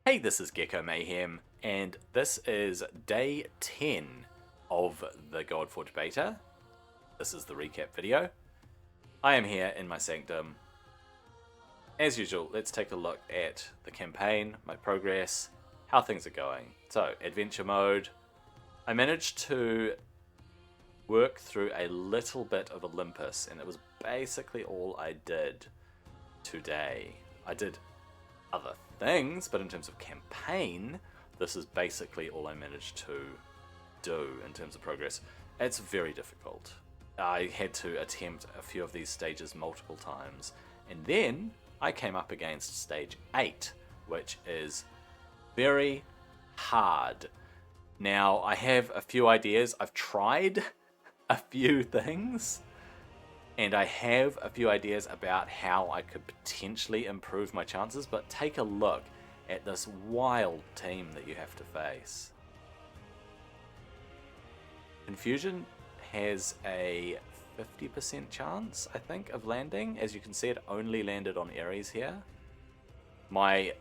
Hey, this is Gecko Mayhem, and this is day 10 of the Godforge beta. This is the recap video. I am here in my sanctum. As usual, let's take a look at the campaign, my progress, how things are going. So, adventure mode. I managed to work through a little bit of Olympus, and it was basically all I did today. I did other things, but in terms of campaign, this is basically all I managed to do in terms of progress. It's very difficult. I had to attempt a few of these stages multiple times, and then I came up against stage 8, which is very hard. Now, I have a few ideas. I've tried a few things, and I have a few ideas about how I could potentially improve my chances, but take a look at this wild team that you have to face. Confusion has a 50% chance, I think, of landing. As you can see, it only landed on Ares here. My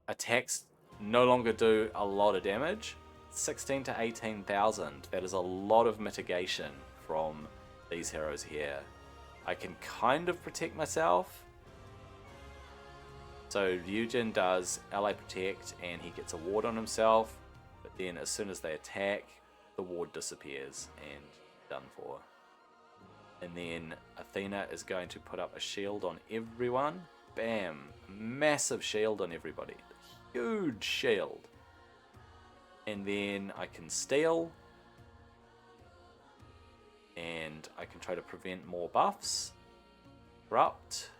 attacks no longer do a lot of damage. 16 to 18,000. That is a lot of mitigation from these heroes here. I can kind of protect myself. So Eugen does ally protect and he gets a ward on himself, but then as soon as they attack, the ward disappears and done for. And then Athena is going to put up a shield on everyone. Bam! Massive shield on everybody. Huge shield. And then I can steal. And I can try to prevent more buffs. Corrupt.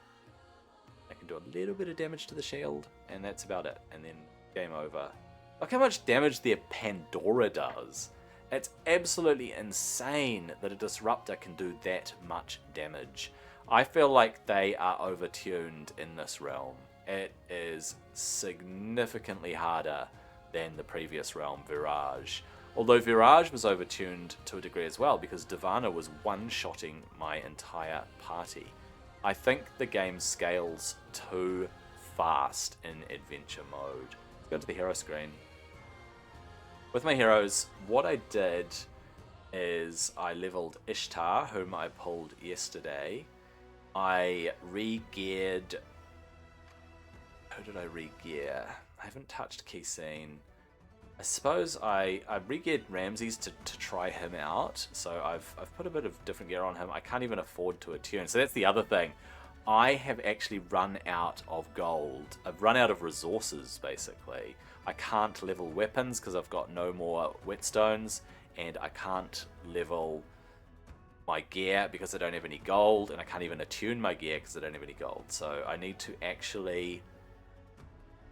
I can do a little bit of damage to the shield, and that's about it. And then game over. Look how much damage their Pandora does. It's absolutely insane that a disruptor can do that much damage. I feel like they are overtuned in this realm. It is significantly harder than the previous realm, Virage. Although Virage was overtuned to a degree as well, because Divana was one-shotting my entire party. I think the game scales too fast in adventure mode. Let's go to the hero screen. With my heroes, what I did is I leveled Ishtar, whom I pulled yesterday. I re-geared... Who did I re-gear? I haven't touched Kisine. I suppose I re-geared Ramses to try him out, so I've put a bit of different gear on him. I can't even afford to attune, so that's the other thing. I have actually run out of gold. I've run out of resources, basically. I can't level weapons because I've got no more whetstones, and I can't level my gear because I don't have any gold, and I can't even attune my gear because I don't have any gold. So I need to actually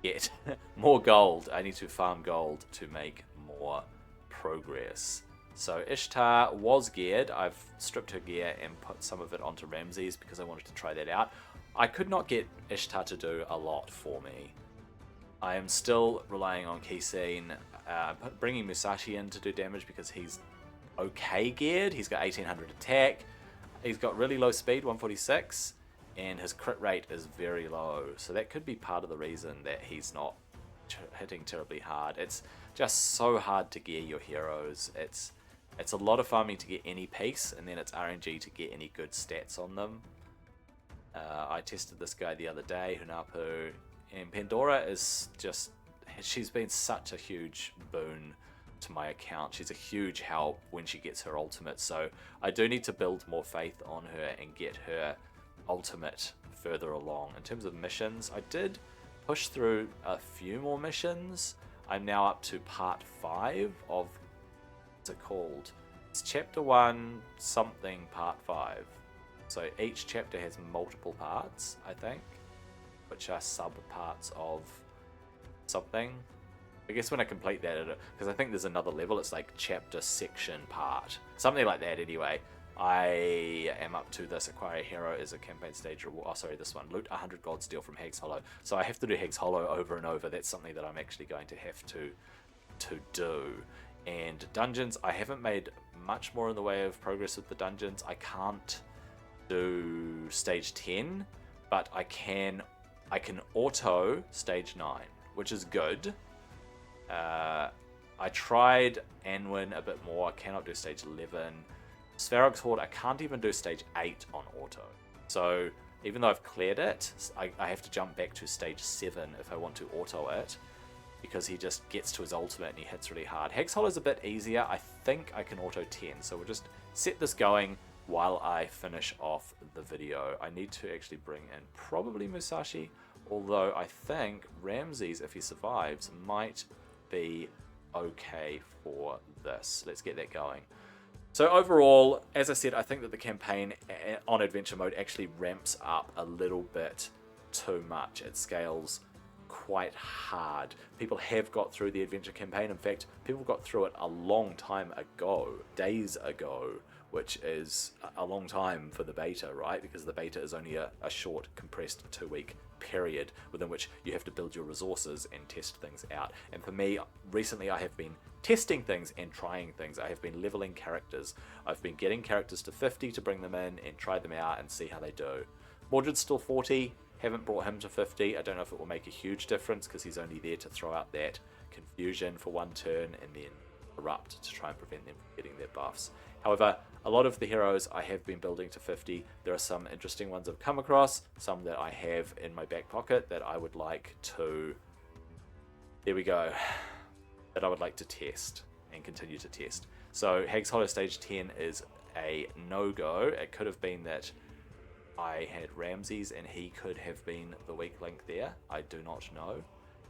get more gold. I need to farm gold to make more progress. So Ishtar was geared. I've stripped her gear and put some of it onto Ramses because I wanted to try that out. I could not get Ishtar to do a lot for me. I am still relying on Kisine. Bringing Musashi in to do damage because he's okay geared. He's got 1800 attack. He's got really low speed, 146. And his crit rate is very low, so that could be part of the reason that he's not hitting terribly hard. It's just so hard to gear your heroes. It's a lot of farming to get any piece, and then it's RNG to get any good stats on them. I tested this guy the other day, Hunapu, and Pandora is just... She's been such a huge boon to my account. She's a huge help when she gets her ultimate, so I do need to build more faith on her and get her ultimate further along. In terms of missions, I did push through a few more missions. I'm now up to part 5 of, what's it called? It's chapter 1 something part 5. So each chapter has multiple parts, I think, which are sub parts of something. I guess when I complete that, because I think there's another level, it's like chapter section part, something like that anyway. I am up to this. Acquire a hero is a campaign stage reward. Oh, sorry, this one. Loot 100 gold steel from Hag's Hollow. So I have to do Hag's Hollow over and over. That's something that I'm actually going to have to do. And dungeons, I haven't made much more in the way of progress with the dungeons. I can't do stage 10, but I can auto stage 9, which is good. I tried Anwin a bit more. I cannot do stage 11. Svarog's Horde, I can't even do stage 8 on auto. So even though I've cleared it, I have to jump back to stage 7 if I want to auto it, because he just gets to his ultimate and he hits really hard. Hex Hollow's a bit easier. I think I can auto 10, so we'll just set this going while I finish off the video. I need to actually bring in probably Musashi, although I think Ramses, if he survives, might be okay for this. Let's get that going. So overall, as I said, I think that the campaign on adventure mode actually ramps up a little bit too much. It scales quite hard. People have got through the adventure campaign. In fact, people got through it a long time ago, days ago, which is a long time for the beta, right? Because the beta is only a short, compressed 2-week period within which you have to build your resources and test things out. And for me, recently I have been testing things and trying things. I have been leveling characters. I've been getting characters to 50 to bring them in and try them out and see how they do. Mordred's still 40, haven't brought him to 50. I don't know if it will make a huge difference because he's only there to throw out that confusion for one turn and then erupt to try and prevent them from getting their buffs. However, a lot of the heroes I have been building to 50. There are some interesting ones I've come across, some that I have in my back pocket that I would like to, there we go, that I would like to test and continue to test. So Hag's Hollow stage 10 is a no-go. It could have been that I had Ramses and he could have been the weak link there. I do not know.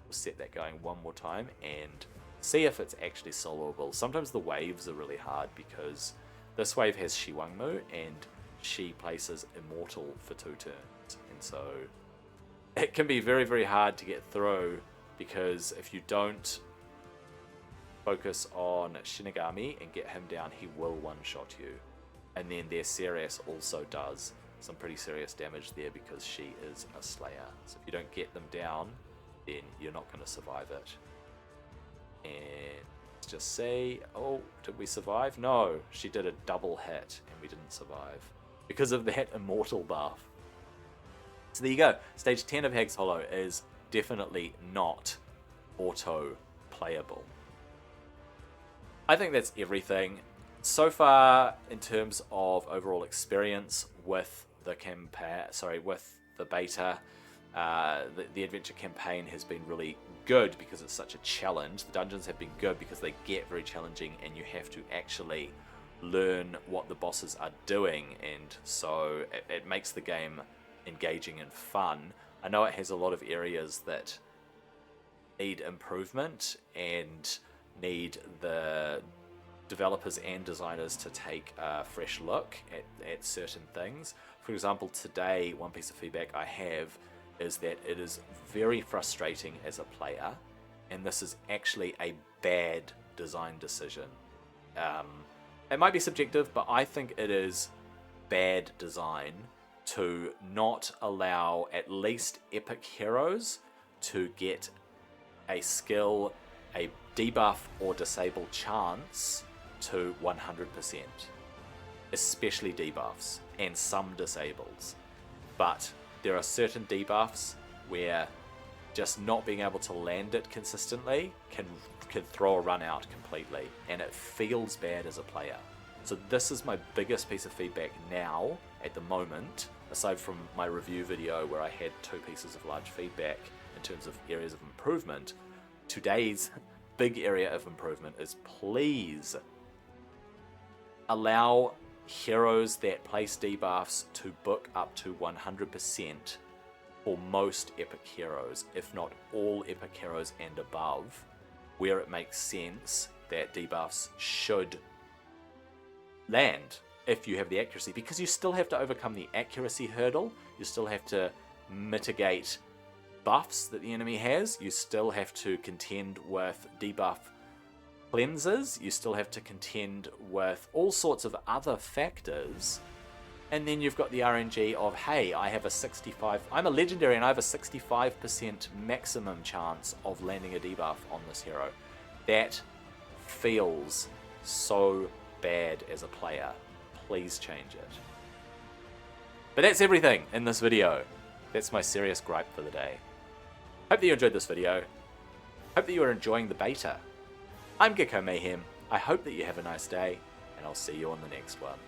We'll set that going one more time and see if it's actually soloable. Sometimes the waves are really hard because this wave has Shiwangmu and she places Immortal for 2 turns. And so it can be very, very hard to get through because if you don't focus on Shinigami and get him down, he will one-shot you. And then their Ceres also does some pretty serious damage there because she is a Slayer. So if you don't get them down, then you're not going to survive it. And let's just say, oh, did we survive? No, she did a double hit and we didn't survive because of that Immortal buff. So there you go. Stage 10 of Hag's Hollow is definitely not auto-playable. I think that's everything. So far, in terms of overall experience with the with the beta, the adventure campaign has been really good because it's such a challenge. The dungeons have been good because they get very challenging and you have to actually learn what the bosses are doing, and so it makes the game engaging and fun. I know it has a lot of areas that need improvement and need the developers and designers to take a fresh look at certain things. For example, today, one piece of feedback I have is that it is very frustrating as a player, and this is actually a bad design decision. It might be subjective, but I think it is bad design to not allow at least epic heroes to get a skill, a debuff or disable chance to 100%, especially debuffs and some disables. But there are certain debuffs where just not being able to land it consistently can throw a run out completely, and it feels bad as a player. So this is my biggest piece of feedback now at the moment, aside from my review video where I had 2 pieces of large feedback in terms of areas of improvement. Today's big area of improvement is please allow heroes that place debuffs to book up to 100% for most epic heroes, if not all epic heroes and above, where it makes sense that debuffs should land if you have the accuracy, because you still have to overcome the accuracy hurdle, you still have to mitigate buffs that the enemy has, you still have to contend with debuff cleansers, you still have to contend with all sorts of other factors, and then you've got the RNG of, hey, I'm a legendary and I have a 65% maximum chance of landing a debuff on this hero. That feels so bad as a player. Please change it. But that's everything in this video. That's my serious gripe for the day. Hope that you enjoyed this video. Hope that you are enjoying the beta. I'm Gecko Mayhem. I hope that you have a nice day, and I'll see you on the next one.